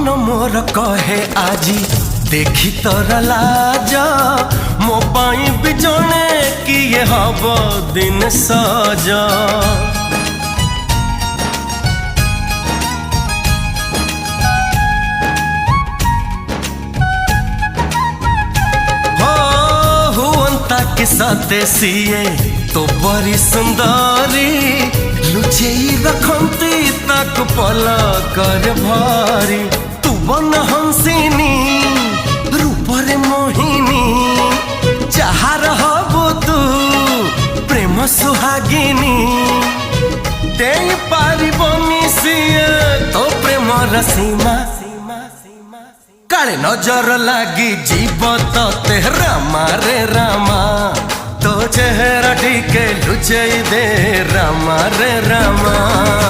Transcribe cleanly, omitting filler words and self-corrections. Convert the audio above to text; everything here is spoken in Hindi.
मन मोर कहे आजी देखी तोर लाज मो पाई भी जने किए हब दिन सज कि सते सीए तो बड़ी सुंदरी लुचेई रखती तक पल कर भारी तू बन हंसिनी रूपरे मोहिनी जहाँ हबु तू प्रेम सुहागिनी दे पारिबनी सीए तो प्रेम सीमा काले नजर लागी जीव ते रामा रे रामा तो चेहरा टिके लुचई दे रामा रे रामा।